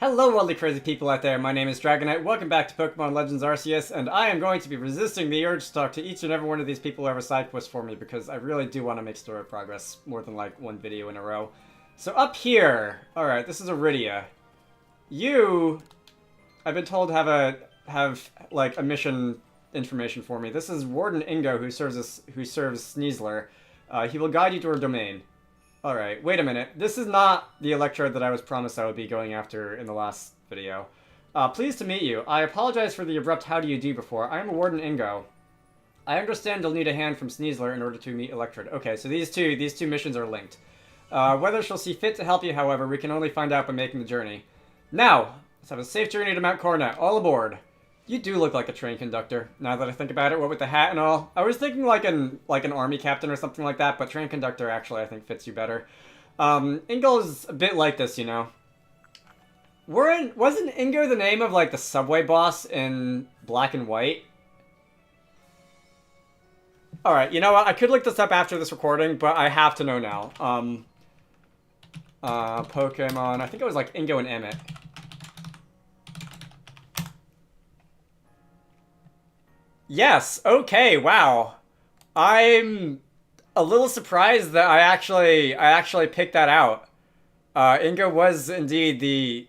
Hello, all the crazy people out there. My name is Dragonite. Welcome back to Pokemon Legends Arceus, and I am going to be resisting the urge to talk to each and every one of these people who have a side quest for me because I really do want to make story progress more than like one video in a row. So up here, alright, this is Iridia. You, I've been told have like a mission information for me. This is Warden Ingo who serves Sneasler. He will guide you to her domain. Alright, wait a minute. This is not the Electrode that I was promised I would be going after in the last video. Pleased to meet you. I apologize for the abrupt how do you do before. I am Warden Ingo. I understand you'll need a hand from Sneasler in order to meet Electrode. Okay, so these two missions are linked. Whether she'll see fit to help you, however, we can only find out by making the journey. Now, let's have a safe journey to Mount Coronet. All aboard. You do look like a train conductor, now that I think about it, what with the hat and all. I was thinking like an army captain or something like that, but train conductor actually I think fits you better. Ingo is a bit like this, you know. Wasn't Ingo the name of like the subway boss in Black and White? Alright, you know what? I could look this up after this recording, but I have to know now. Pokemon, I think it was like Ingo and Emmett. Yes, okay, wow. I'm a little surprised that I actually picked that out. Ingo was indeed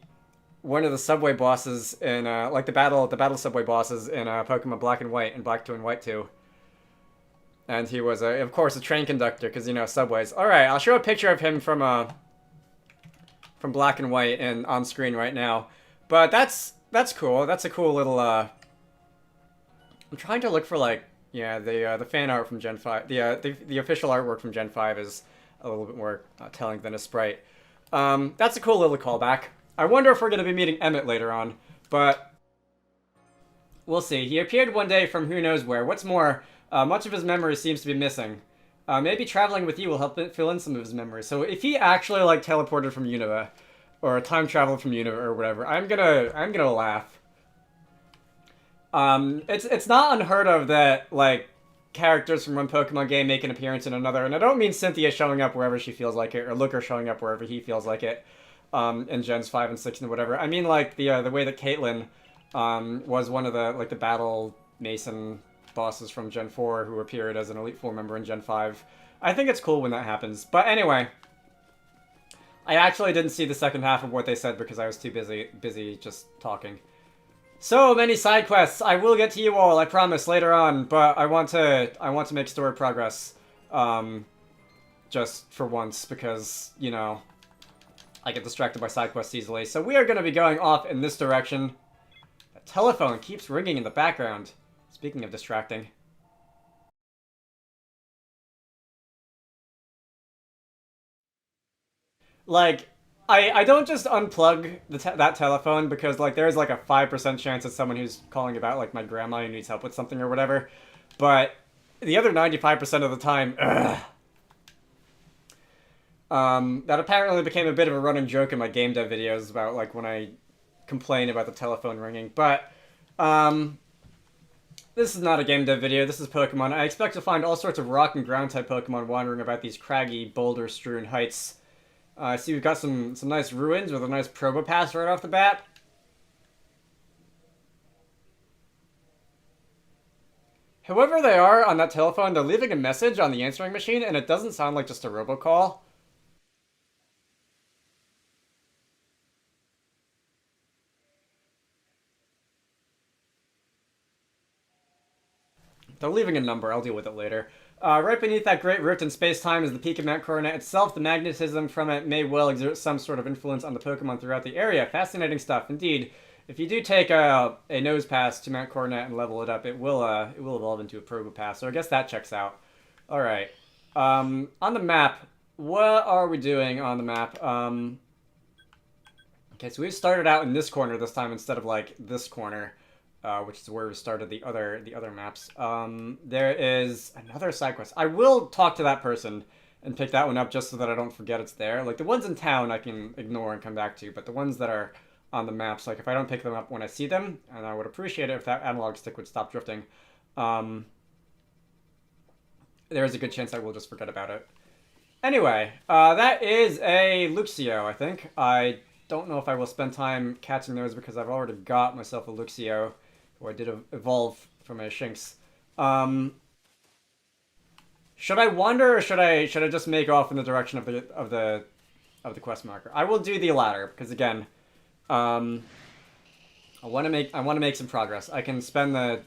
one of the subway bosses in like the battle subway bosses in Pokemon Black and White and Black 2 and White 2. And he was of course a train conductor because you know subways. All right, I'll show a picture of him from Black and White and on screen right now. But that's cool. That's a cool little I'm trying to look for like the fan art from Gen 5. The official artwork from Gen 5 is a little bit more telling than a sprite. That's a cool little callback. I wonder if we're going to be meeting Emmett later on, but we'll see. He appeared one day from who knows where. What's more, much of his memory seems to be missing. Maybe traveling with you will help fill in some of his memories. So if he actually like teleported from Unova, or time traveled from Unova or whatever, I'm gonna laugh. It's not unheard of that, like, characters from one Pokemon game make an appearance in another, and I don't mean Cynthia showing up wherever she feels like it, or Looker showing up wherever he feels like it, in Gens 5 and 6 and whatever. I mean, like, the way that Caitlyn, was one of the, like, the Battle Mason bosses from Gen 4 who appeared as an Elite Four member in Gen 5. I think it's cool when that happens. But anyway, I actually didn't see the second half of what they said because I was too busy just talking. So many side quests. I will get to you all, I promise, later on. But I want to make story progress, just for once because you know I get distracted by side quests easily. So we are going to be going off in this direction. The telephone keeps ringing in the background. Speaking of distracting. Like, I don't just unplug that telephone because, like, there's, like, a 5% chance it's someone who's calling about, like, my grandma who needs help with something or whatever. But the other 95% of the time, that apparently became a bit of a running joke in my game dev videos about, like, when I complain about the telephone ringing. But, this is not a game dev video, this is Pokemon. I expect to find all sorts of rock and ground type Pokemon wandering about these craggy, boulder-strewn heights. I see we've got some nice ruins with a nice Probopass right off the bat. Whoever they are on that telephone, they're leaving a message on the answering machine, and it doesn't sound like just a robocall. They're leaving a number, I'll deal with it later. Right beneath that great rift in space-time is the peak of Mount Coronet itself. The magnetism from it may well exert some sort of influence on the Pokemon throughout the area. Fascinating stuff, indeed. If you do take a nose pass to Mount Coronet and level it up, it will evolve into a Probopass. So I guess that checks out. All right. On the map, what are we doing on the map? Okay, so we've started out in this corner this time instead of like this corner. Which is where we started the other maps. There is another side quest. I will talk to that person and pick that one up just so that I don't forget it's there. Like, the ones in town I can ignore and come back to, but the ones that are on the maps, like, if I don't pick them up when I see them, and I would appreciate it if that analog stick would stop drifting, there is a good chance I will just forget about it. Anyway, that is a Luxio, I think. I don't know if I will spend time catching those because I've already got myself a Luxio, who I did evolve from a Shinx. Should I wander or should I just make off in the direction of the quest marker? I will do the latter because again, I want to make some progress. I can spend like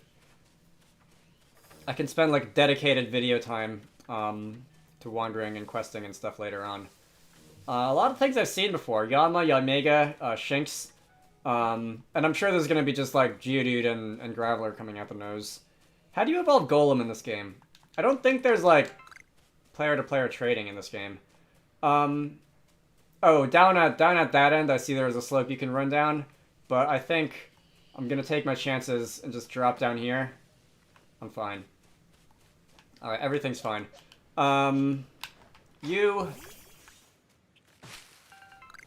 dedicated video time to wandering and questing and stuff later on. A lot of things I've seen before. Yama, Yamega, Shinx. And I'm sure there's going to be just like Geodude and Graveler coming out the nose. How do you evolve Golem in this game? I don't think there's like player-to-player trading in this game. Oh, down at that end, I see there's a slope you can run down. But I think I'm going to take my chances and just drop down here. I'm fine. Alright, everything's fine. You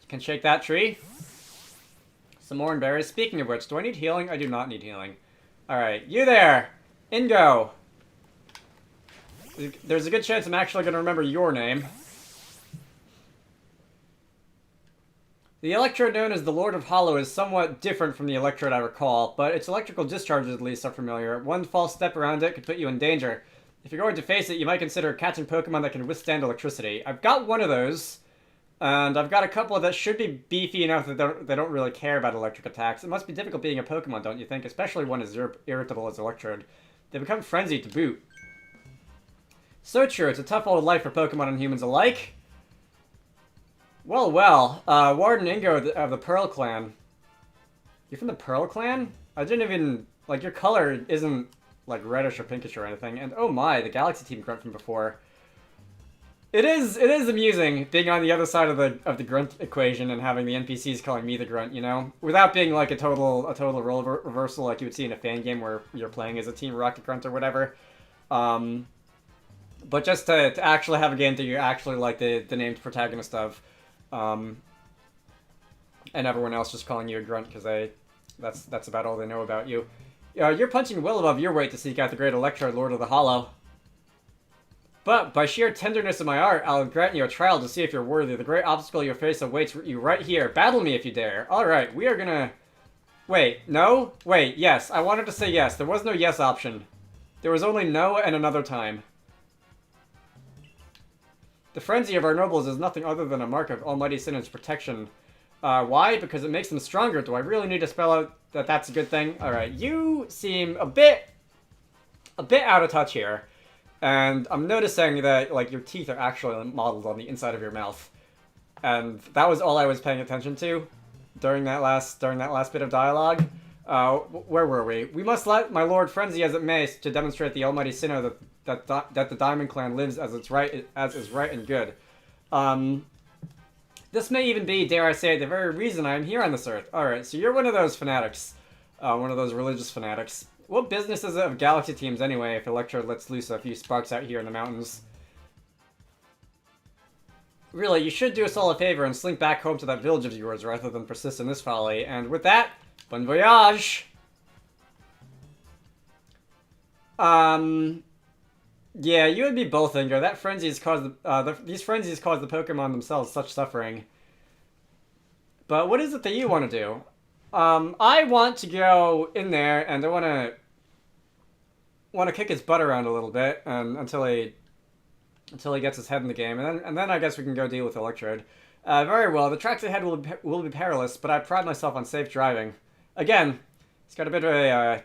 can shake that tree. Some more berries. Speaking of which, do I need healing? I do not need healing. Alright, you there! Ingo! There's a good chance I'm actually going to remember your name. The electrode known as the Lord of Hollow is somewhat different from the electrode I recall, but its electrical discharges at least are familiar. One false step around it could put you in danger. If you're going to face it, you might consider catching Pokemon that can withstand electricity. I've got one of those. And I've got a couple that should be beefy enough that they don't really care about electric attacks. It must be difficult being a Pokemon, don't you think? Especially one as irritable as Electrode. They become frenzied to boot. So true, it's a tough old life for Pokemon and humans alike. Well, Warden Ingo of the Pearl Clan. You're from the Pearl Clan? I didn't even... Like, your color isn't, like, reddish or pinkish or anything. And oh my, the Galaxy Team grunt from before. It is amusing being on the other side of the grunt equation and having the NPCs calling me the grunt, you know? Without being like a total role reversal like you would see in a fan game where you're playing as a Team Rocket Grunt or whatever. But just to actually have a game that you actually like the named protagonist of. And everyone else just calling you a grunt because that's about all they know about you. You're punching well above your weight to seek out the great Electrode, Lord of the Hollow. But, by sheer tenderness of my art, I'll grant you a trial to see if you're worthy. The great obstacle you'll face awaits you right here. Battle me if you dare. Alright, we are gonna... Wait, no? Wait, yes. I wanted to say yes. There was no yes option. There was only no and another time. The frenzy of our nobles is nothing other than a mark of Almighty Sinnoh's protection. Why? Because it makes them stronger. Do I really need to spell out that that's a good thing? Alright, you seem a bit out of touch here. And I'm noticing that, like, your teeth are actually modeled on the inside of your mouth. And that was all I was paying attention to during that last bit of dialogue. Where were we? We must let my lord frenzy as it may to demonstrate the almighty Sinnoh that the Diamond Clan lives as is right and good. This may even be, dare I say, the very reason I am here on this earth. Alright, so you're one of those fanatics. One of those religious fanatics. What business is it of Galaxy Teams anyway if Electrode lets loose a few sparks out here in the mountains? Really, you should do us all a favor and slink back home to that village of yours rather than persist in this folly. And with that, bon voyage! Yeah, you would be both, Ingo. That frenzy has caused these frenzies cause the Pokemon themselves such suffering. But what is it that you want to do? I want to go in there and I want to kick his butt around a little bit until he gets his head in the game, and then I guess we can go deal with Electrode. Very well. The tracks ahead will be perilous, but I pride myself on safe driving. Again, it's got a bit of a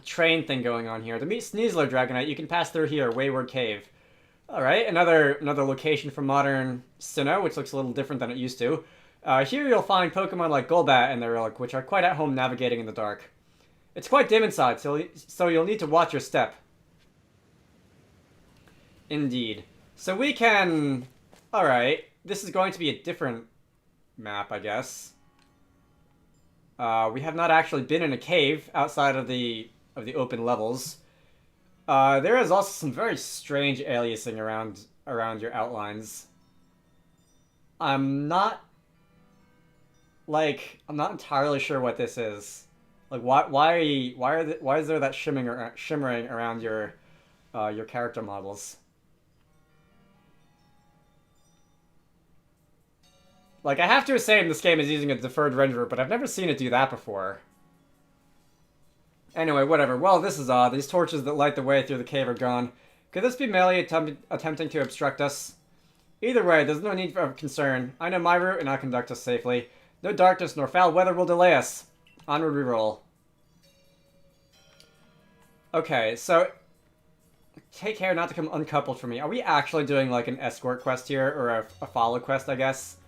train thing going on here. To meet Sneasler Dragonite, you can pass through here, Wayward Cave. All right, another location from modern Sinnoh, which looks a little different than it used to. Here you'll find Pokemon like Golbat and their ilk, which are quite at home navigating in the dark. It's quite dim inside, so you'll need to watch your step. Indeed. So we can... Alright, this is going to be a different map, I guess. We have not actually been in a cave outside of the open levels. There is also some very strange aliasing around your outlines. I'm not entirely sure what this is. Like, why is there that shimmering around your character models? Like, I have to assume this game is using a deferred renderer, but I've never seen it do that before. Anyway, whatever. Well, this is odd. These torches that light the way through the cave are gone. Could this be Melly attempting to obstruct us? Either way, there's no need for concern. I know my route and I'll conduct us safely. No darkness nor foul weather will delay us. Onward we roll. Okay, so take care not to come uncoupled from me. Are we actually doing like an escort quest here, or a follow quest, I guess?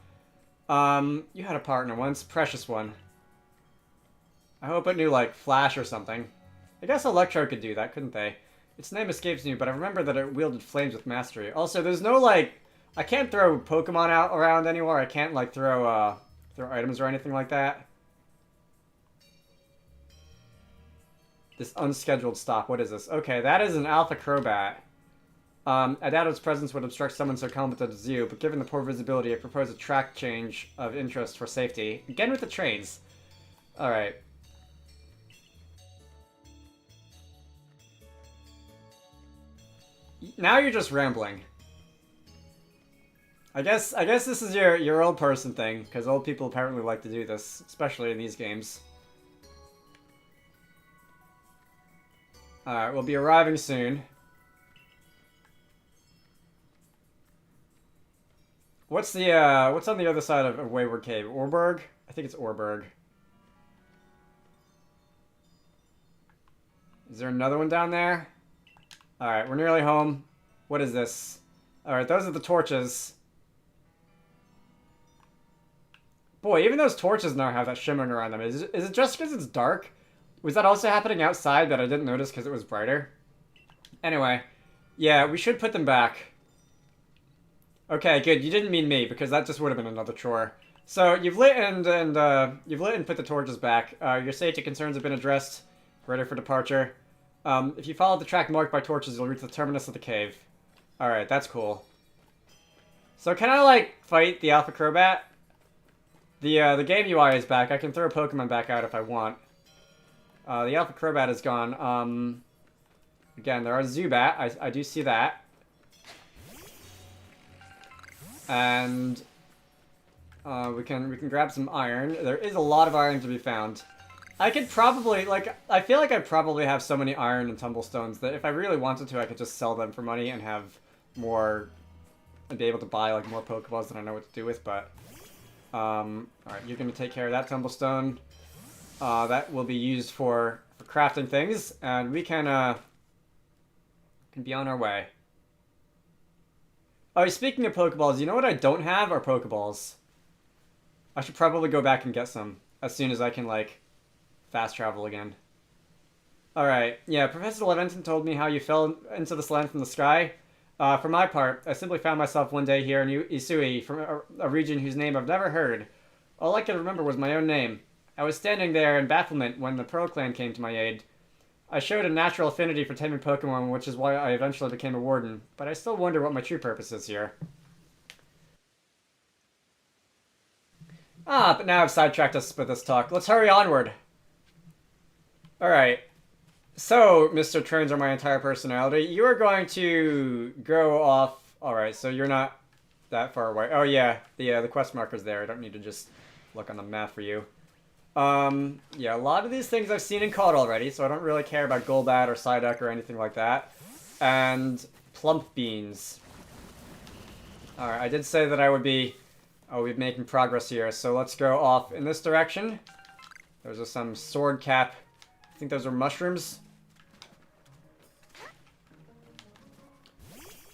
You had a partner once, precious one. I hope it knew like Flash or something. I guess Electro could do that, couldn't they? Its name escapes me, but I remember that it wielded flames with mastery. Also, there's no like, I can't throw Pokemon out around anymore. I can't like throw items or anything like that. This unscheduled stop. What is this? Okay, that is an Alpha Crobat. I doubt its presence would obstruct someone so competent as you, but given the poor visibility, I propose a track change of interest for safety. Again with the trains. Alright. Now you're just rambling. I guess this is your old person thing, because old people apparently like to do this, especially in these games. Alright, we'll be arriving soon. What's on the other side of Wayward Cave? Orberg? I think it's Orberg. Is there another one down there? Alright, we're nearly home. What is this? Alright, those are the torches. Boy, even those torches now have that shimmering around them. Is it just because it's dark? Was that also happening outside that I didn't notice because it was brighter? Anyway, yeah, we should put them back. Okay, good. You didn't mean me, because that just would have been another chore. So you've lit and put the torches back. Your safety concerns have been addressed. Ready for departure. If you follow the track marked by torches, you'll reach the terminus of the cave. All right, that's cool. So can I like fight the Alpha Crobat? The game UI is back. I can throw Pokemon back out if I want. The Alpha Crobat is gone. Again, there are Zubat. I do see that. And we can grab some iron. There is a lot of iron to be found. I could probably, like, I feel like I probably have so many iron and tumblestones that if I really wanted to, I could just sell them for money and have more, and be able to buy, like, more Pokeballs than I know what to do with, but, alright, you're gonna take care of that tumblestone. That will be used for crafting things, and we can be on our way. Oh, speaking of Pokeballs, you know what I don't have are Pokeballs. I should probably go back and get some as soon as I can, like, fast travel again. Alright, yeah, Professor Leventon told me how you fell into this land from the sky. For my part, I simply found myself one day here in Isui, from a region whose name I've never heard. All I could remember was my own name. I was standing there in bafflement when the Pearl Clan came to my aid. I showed a natural affinity for taming Pokemon, which is why I eventually became a warden, but I still wonder what my true purpose is here. But now I've sidetracked us with this talk. Let's hurry onward. Alright. So, Mr. Trains are my entire personality. You are going to go off... Alright, so you're not that far away. Oh yeah, the quest marker's there. I don't need to just look on the map for you. Yeah, a lot of these things I've seen and caught already, so I don't really care about Golbat or Psyduck or anything like that. And plump beans. Alright, I did say that I would be making progress here, so let's go off in this direction. Those are some sword cap. I think those are mushrooms.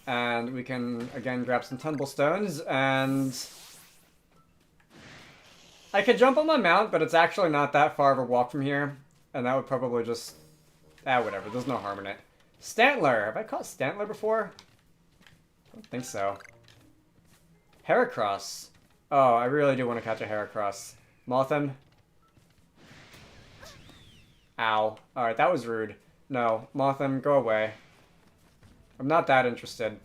And we can, again, grab some tumblestones, and... I could jump on my mount, but it's actually not that far of a walk from here. And that would probably just... whatever. There's no harm in it. Stantler! Have I caught Stantler before? I don't think so. Heracross. Oh, I really do want to catch a Heracross. Mothim. Ow. Alright, that was rude. No, Mothim, go away. I'm not that interested.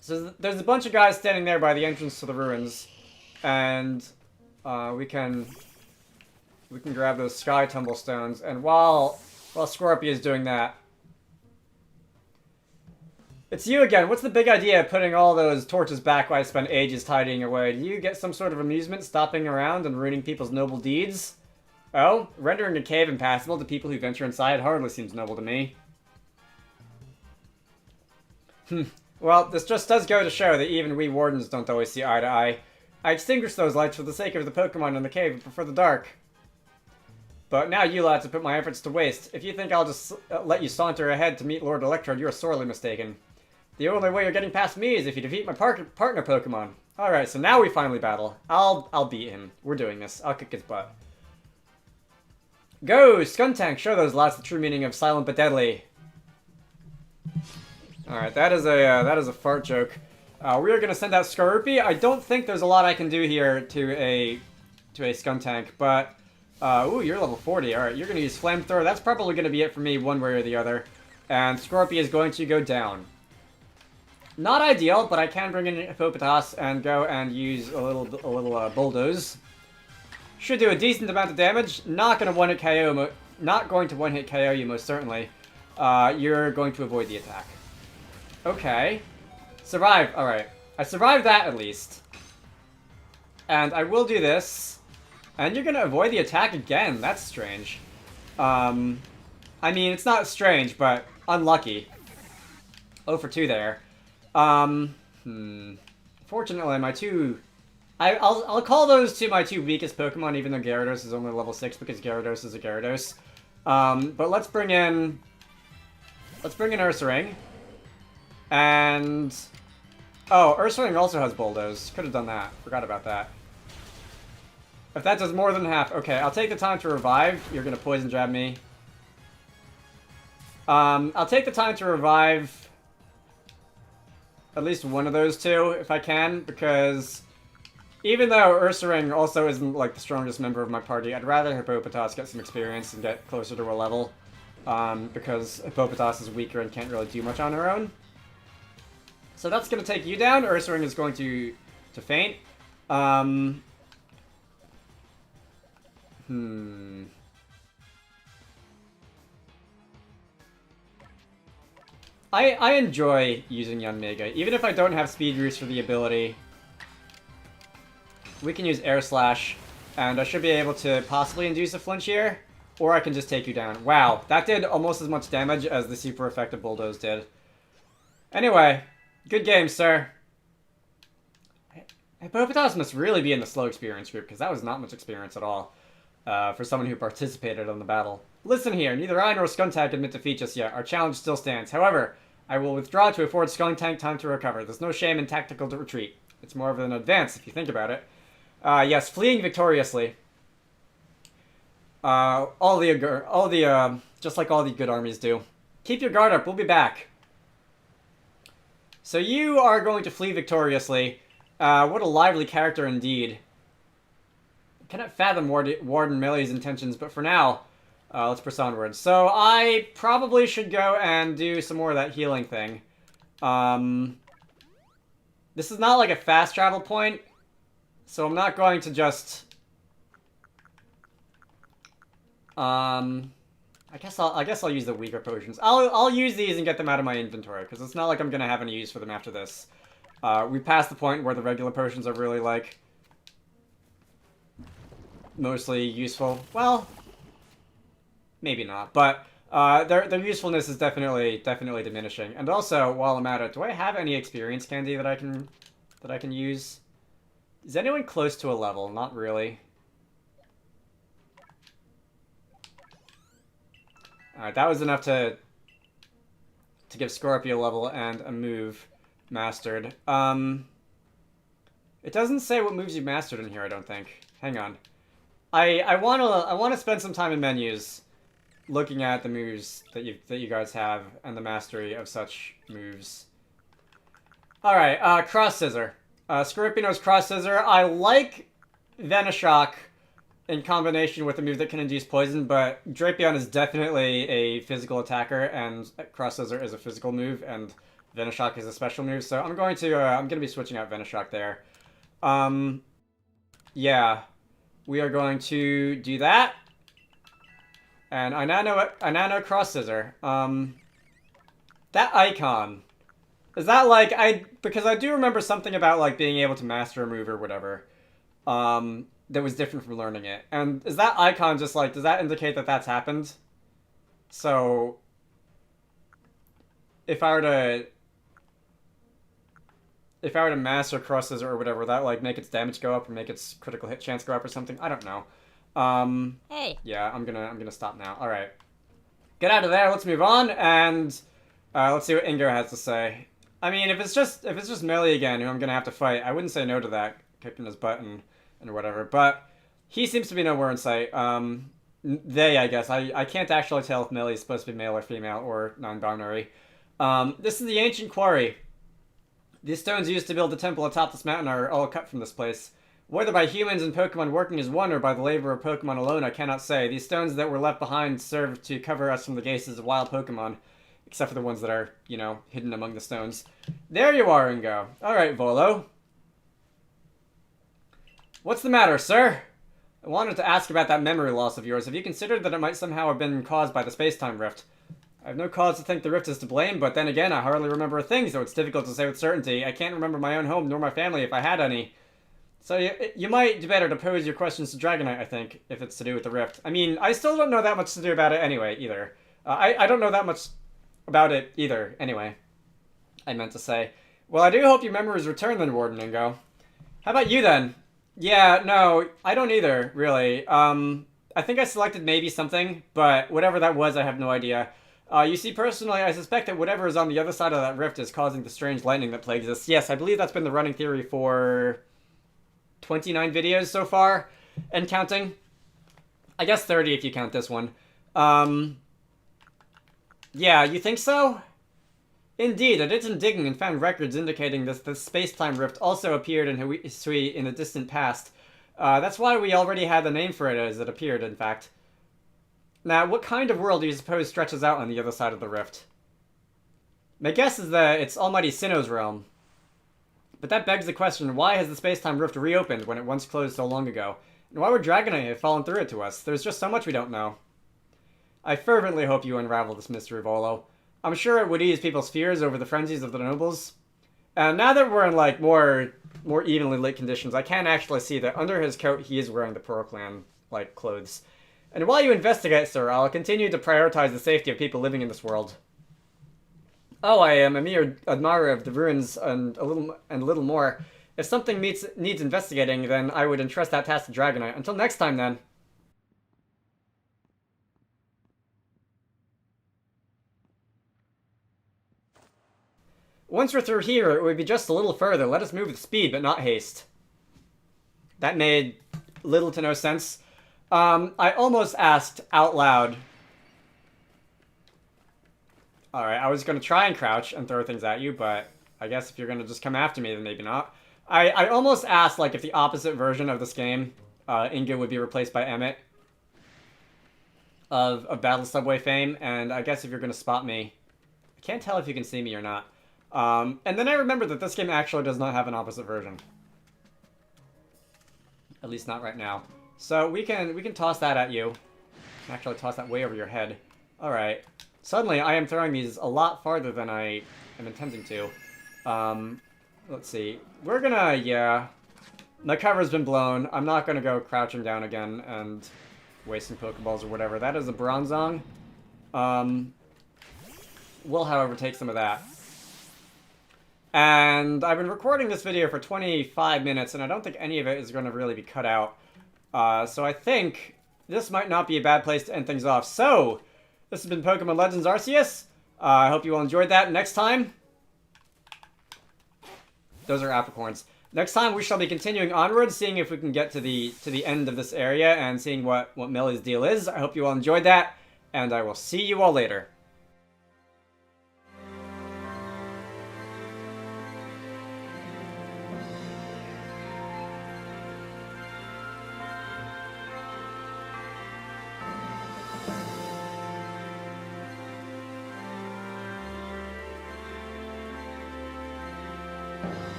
So there's a bunch of guys standing there by the entrance to the ruins. And... we can grab those sky tumblestones, and while Scorpio is doing that, It's you again. What's the big idea of putting all those torches back while I spent ages tidying away? Do you get some sort of amusement stopping around and ruining people's noble deeds? Oh, rendering a cave impassable to people who venture inside hardly seems noble to me. Well, this just does go to show that even we wardens don't always see eye to eye. I extinguished those lights for the sake of the Pokemon in the cave and prefer the dark. But now you lads have put my efforts to waste. If you think I'll just let you saunter ahead to meet Lord Electrode, you are sorely mistaken. The only way you're getting past me is if you defeat my partner Pokemon. Alright, so now we finally battle. I'll beat him. We're doing this. I'll kick his butt. Go, Skuntank! Show those lads the true meaning of silent but deadly. Alright, that is a fart joke. We are gonna send out Skorupi. I don't think there's a lot I can do here to a Skuntank, but ooh, you're level 40. Alright, you're gonna use Flamethrower. That's probably gonna be it for me one way or the other. And Skorupi is going to go down. Not ideal, but I can bring in Hippopotas and go and use a little Bulldoze. Should do a decent amount of damage. Not going to one-hit KO. Not going to one-hit KO you most certainly. You're going to avoid the attack. Okay. Survive. All right. I survived that at least. And I will do this. And you're going to avoid the attack again. That's strange. I mean, it's not strange, but unlucky. 0 for 2 there. Fortunately, my two... I'll call those two my two weakest Pokemon, even though Gyarados is only level 6, because Gyarados is a Gyarados. But let's bring in Ursaring. And... oh, Ursaring also has Bulldoze. Could have done that. Forgot about that. If that does more than half... okay, I'll take the time to revive. You're gonna Poison Jab me. I'll take the time to revive... at least one of those two, if I can, because even though Ursaring also isn't, like, the strongest member of my party, I'd rather Hippopotas get some experience and get closer to a level, because Hippopotas is weaker and can't really do much on her own. So that's going to take you down. Ursaring is going to faint. I enjoy using Young Mega. Even if I don't have Speed Boost for the ability, we can use Air Slash, and I should be able to possibly induce a flinch here, or I can just take you down. Wow, that did almost as much damage as the super effective Bulldoze did. Anyway, good game, sir. Hippopotas must really be in the slow experience group, because that was not much experience at all for someone who participated in the battle. Listen here, neither I nor Skuntank admit defeat just yet. Our challenge still stands. However, I will withdraw to afford Skuntank time to recover. There's no shame in tactical retreat. It's more of an advance, if you think about it. Yes, fleeing victoriously. Just like all the good armies do. Keep your guard up, we'll be back. So you are going to flee victoriously. What a lively character indeed. I cannot fathom Warden Melly's intentions, but for now, let's press onward. So I probably should go and do some more of that healing thing. This is not like a fast travel point, so I'm not going to just... I guess I'll use the weaker potions. I'll use these and get them out of my inventory, because it's not like I'm gonna have any use for them after this. We passed the point where the regular potions are really, like, mostly useful. Well, maybe not, but their usefulness is definitely diminishing. And also, while I'm at it, do I have any experience candy that I can use? Is anyone close to a level? Not really. Alright, that was enough to give Scorpio a level and a move mastered. It doesn't say what moves you mastered in here, I don't think. Hang on. I wanna spend some time in menus looking at the moves that you guys have and the mastery of such moves. Alright, Cross Scissor. Scorpio's Cross Scissor. I like Venoshock in combination with a move that can induce poison, but Drapion is definitely a physical attacker, and Cross Scissor is a physical move, and Venoshock is a special move, so I'm going to be switching out Venoshock there. Yeah. We are going to do that. And I now know Cross Scissor. That icon. Is that like, because I do remember something about like being able to master a move or whatever, that was different from learning it. And is that icon just like, does that indicate that that's happened? So, if I were to, if I were to master crosses or whatever, that like make its damage go up or make its critical hit chance go up or something? I don't know. Hey. Yeah, I'm gonna stop now. All right, get out of there. Let's move on and let's see what Ingo has to say. I mean, if it's just Melly again, who I'm gonna have to fight, I wouldn't say no to that, kicking his butt and whatever. But he seems to be nowhere in sight. They, I guess. I can't actually tell if Melly is supposed to be male or female or non-binary. This is the ancient quarry. These stones used to build the temple atop this mountain are all cut from this place. Whether by humans and Pokemon working as one or by the labor of Pokemon alone, I cannot say. These stones that were left behind serve to cover us from the gazes of wild Pokemon. Except for the ones that are, you know, hidden among the stones. There you are, Ingo. Alright, Volo. What's the matter, sir? I wanted to ask about that memory loss of yours. Have you considered that it might somehow have been caused by the space-time rift? I have no cause to think the rift is to blame, but then again, I hardly remember a thing, so it's difficult to say with certainty. I can't remember my own home nor my family if I had any. So you might do better to pose your questions to Dragonite, I think, if it's to do with the rift. I mean, I still don't know that much to do about it anyway, either. I don't know that much about it either, anyway. I meant to say. Well, I do hope your memories return then, Warden Ingo. How about you then? Yeah, no, I don't either, really. I think I selected maybe something, but whatever that was, I have no idea. You see, personally, I suspect that whatever is on the other side of that rift is causing the strange lightning that plagues us. Yes, I believe that's been the running theory for 29 videos so far, and counting. I guess 30 if you count this one. Yeah, you think so? Indeed, I did some digging and found records indicating this space-time rift also appeared in Hakusyu in the distant past. That's why we already had the name for it as it appeared, in fact. Now, what kind of world do you suppose stretches out on the other side of the rift? My guess is that it's Almighty Sinnoh's realm. But that begs the question, why has the space-time rift reopened when it once closed so long ago? And why would Dragonite have fallen through it to us? There's just so much we don't know. I fervently hope you unravel this mystery, Volo. I'm sure it would ease people's fears over the frenzies of the nobles. And now that we're in, like, more evenly lit conditions, I can actually see that under his coat he is wearing the Pearl Clan, like, clothes. And while you investigate, sir, I'll continue to prioritize the safety of people living in this world. Oh, I am a mere admirer of the ruins and a little more. If something needs investigating, then I would entrust that task to Dragonite. Until next time, then. Once we're through here, it would be just a little further. Let us move with speed, but not haste. That made little to no sense. I almost asked out loud. Alright, I was going to try and crouch and throw things at you, but I guess if you're going to just come after me, then maybe not. I almost asked, like, if the opposite version of this game, Inga would be replaced by Emmett of Battle Subway fame, and I guess if you're going to spot me, I can't tell if you can see me or not. And then I remembered that this game actually does not have an opposite version. At least not right now. So we can toss that at you. Actually toss that way over your head. Alright. Suddenly I am throwing these a lot farther than I am intending to. Let's see. We're gonna, yeah. My cover's been blown. I'm not gonna go crouching down again and wasting Pokeballs or whatever. That is a Bronzong. We'll, however, take some of that. And I've been recording this video for 25 minutes, and I don't think any of it is going to really be cut out. So I think this might not be a bad place to end things off. So, this has been Pokemon Legends Arceus. I hope you all enjoyed that. Next time... Those are apricorns. Next time we shall be continuing onward, seeing if we can get to the end of this area, and seeing what Melly's deal is. I hope you all enjoyed that, and I will see you all later.